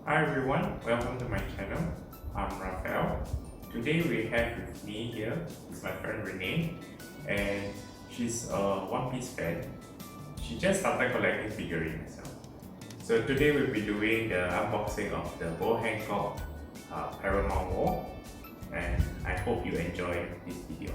Hi everyone, welcome to my channel. I'm Raphael. Today we have with me here is my friend Renee, and she's a One Piece fan. She just started collecting figurines herself. So today we'll be doing the unboxing of the Boa Hancock Paramount wall, and I hope you enjoy this video.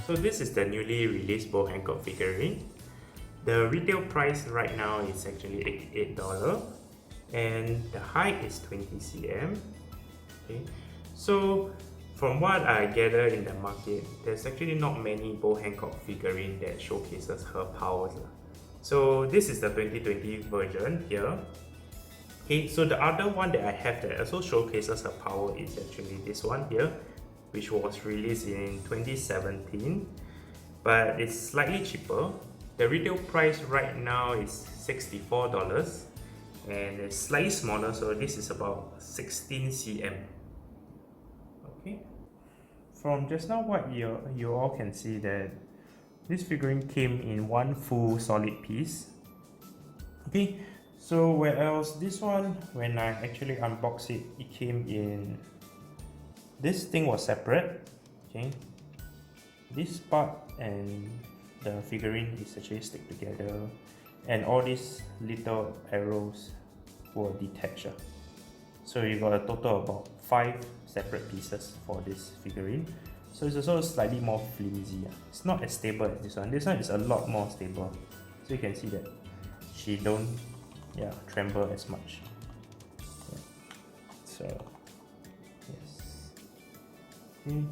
So this is the newly released Boa Hancock figurine. The retail price right now is actually $88 and the height is 20 cm. Okay. So from what I gather in the market, there's actually not many Boa Hancock figurine that showcases her powers. So this is the 2020 version here. Okay, so the other one that I have that also showcases her power is actually this one here, which was released in 2017, but it's slightly cheaper. The retail price right now is $64 and it's slightly smaller, so this is about 16 cm. Okay. From just now what you all can see that this figurine came in one full solid piece. Okay, so where else this one, when I actually unboxed it, it came in, this thing was separate. Okay, this part and the figurine is actually stick together, and all these little arrows were detached. So you got a total of about 5 separate pieces for this figurine. So it's also slightly more flimsy. It's not as stable as this one. This one is a lot more stable. So you can see that she don't tremble as much. Yeah. So yes. Okay.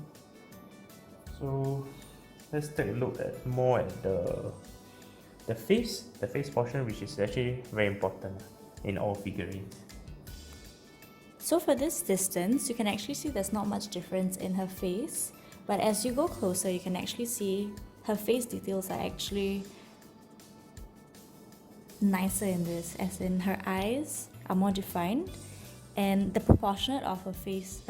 So let's take a look at more at the face portion, which is actually very important in all figurines. So for this distance, you can actually see there's not much difference in her face, but as you go closer, you can actually see her face details are actually nicer in this, as in her eyes are more defined, and the proportion of her face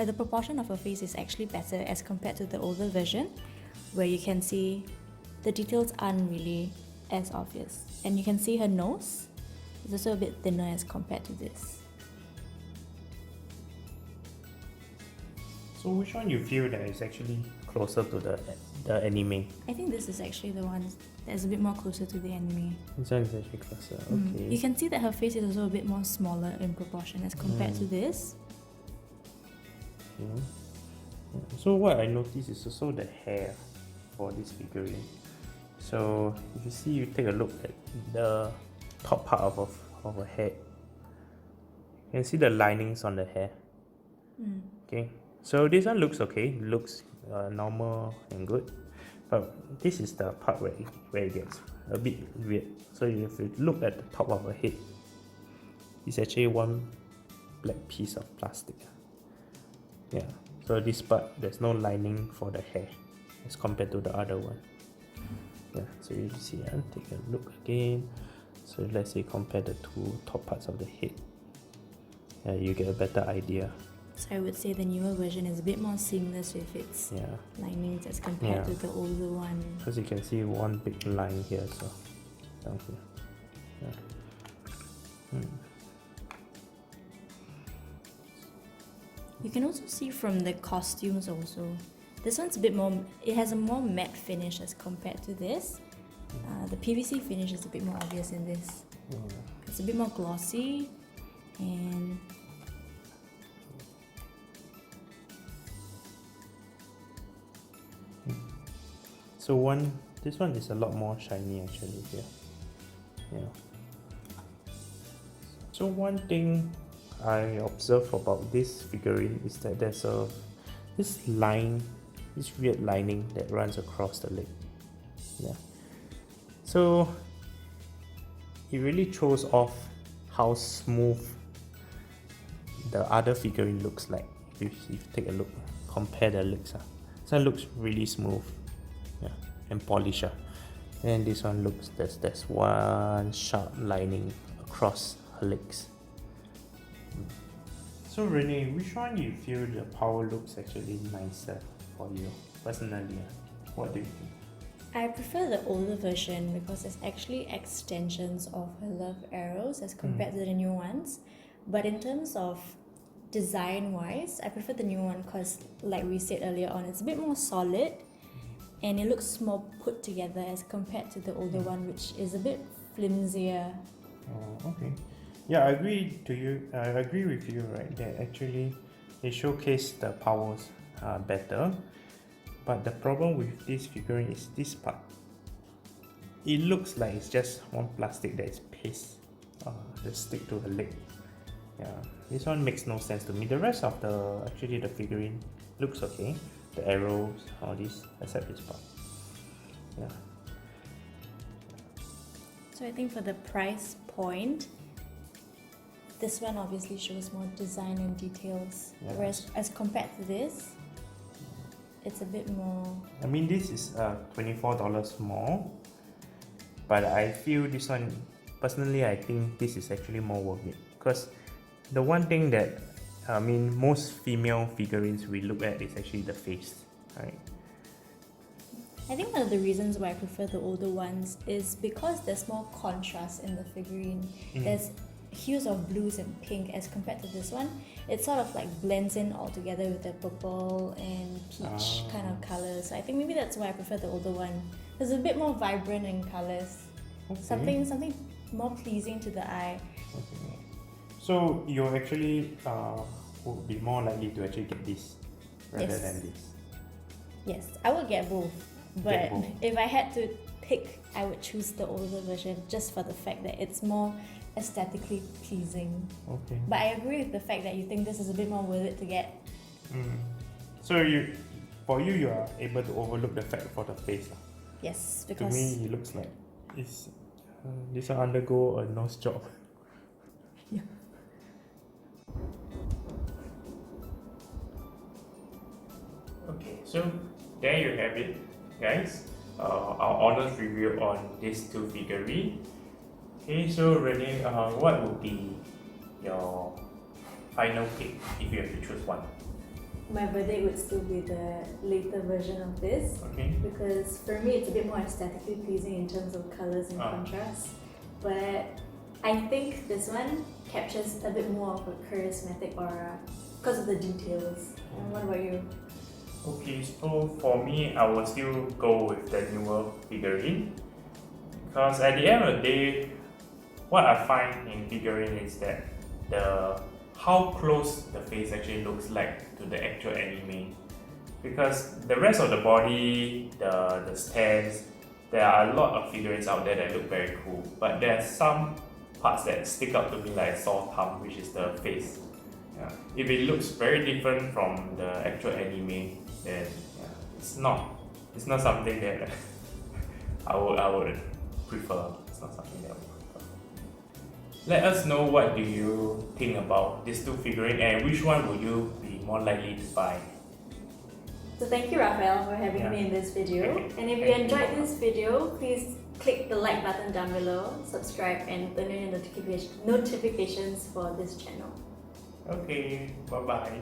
is actually better as compared to the older version, where you can see the details aren't really as obvious, and you can see her nose is also a bit thinner as compared to this. So which one you feel that is actually closer to the anime? I think this is actually the one that's a bit more closer to the anime. This one is actually closer. Okay. You can see that her face is also a bit more smaller in proportion as compared to this. Okay. So what I noticed is also the hair for this figurine. So if you see, you take a look at the top part of her head. You can see the linings on the hair. Okay. So this one looks okay, looks normal and good, but this is the part where it gets a bit weird. So if you look at the top of her head, it's actually one black piece of plastic. Yeah, so this part, there's no lining for the hair as compared to the other one. Yeah, so you see, take a look again. So let's say compare the two top parts of the head. Yeah, you get a better idea. So I would say the newer version is a bit more seamless with its linings as compared to the older one. Because you can see one big line here, so down here. You can also see from the costumes also. This one's a bit more, it has a more matte finish as compared to this. The PVC finish is a bit more obvious in this. It's a bit more glossy, and so this one is a lot more shiny actually here. Yeah. So one thing I observe about this figurine is that there's this weird lining that runs across the leg. Yeah. So it really throws off how smooth the other figurine looks like. If you take a look, compare the legs. So it looks really smooth, yeah, and polished. And this one looks, there's one sharp lining across her legs. So Renee, which one you feel the power looks actually nicer for you personally? What do you think? I prefer the older version because it's actually extensions of her love arrows as compared to the new ones. But in terms of design wise, I prefer the new one because, like we said earlier on, it's a bit more solid and it looks more put together as compared to the older one, which is a bit flimsier. Oh, okay. Yeah, I agree with you, right? That actually they showcase the powers better. But the problem with this figurine is this part. It looks like it's just one plastic that is paste that stick to the leg. Yeah, this one makes no sense to me. The rest of the figurine looks okay. The arrows, all this, except this part. Yeah. So I think for the price point, this one obviously shows more design and details. Yeah. Whereas as compared to this, it's a bit more. I mean, this is $24 more, but I feel this one, personally, I think this is actually more worth it. Because the one thing that, I mean, most female figurines we look at is actually the face, right? I think one of the reasons why I prefer the older ones is because there's more contrast in the figurine. There's hues of blues and pink as compared to this one. It sort of like blends in all together with the purple and peach kind of colors. So I think maybe that's why I prefer the older one. It's a bit more vibrant in colors. Okay. Something more pleasing to the eye. Okay. So you actually would be more likely to actually get this rather than this. Yes, I would get both. But Get both. if I had to pick, I would choose the older version just for the fact that it's more aesthetically pleasing. Okay. But I agree with the fact that you think this is a bit more worth it to get. So you are able to overlook the fact for the face. Yes, To because me, it looks like it's this one undergo a nose job. yeah. Okay, so there you have it, guys. Our honest review on these two figurines. Okay, so Renee, what would be your final pick if you have to choose one? My verdict would still be the later version of this. Okay. Because for me it's a bit more aesthetically pleasing in terms of colours and contrast. But I think this one captures a bit more of a charismatic aura because of the details. And what about you? Okay, so for me, I will still go with the newer figurine because at the end of the day, what I find in figurine is that how close the face actually looks like to the actual anime. Because the rest of the body, the stance, there are a lot of figurines out there that look very cool, but there are some parts that stick out to me like a sore thumb, which is the face. Yeah. If it looks very different from the actual anime, then it's not something that I would prefer. It's not something that I would prefer. Let us know what do you think about these two figurines and which one would you be more likely to buy. So thank you, Raphael, for having me in this video. And if you enjoyed this video, please click the like button down below, subscribe, and turn on your notifications for this channel. Okay, bye bye.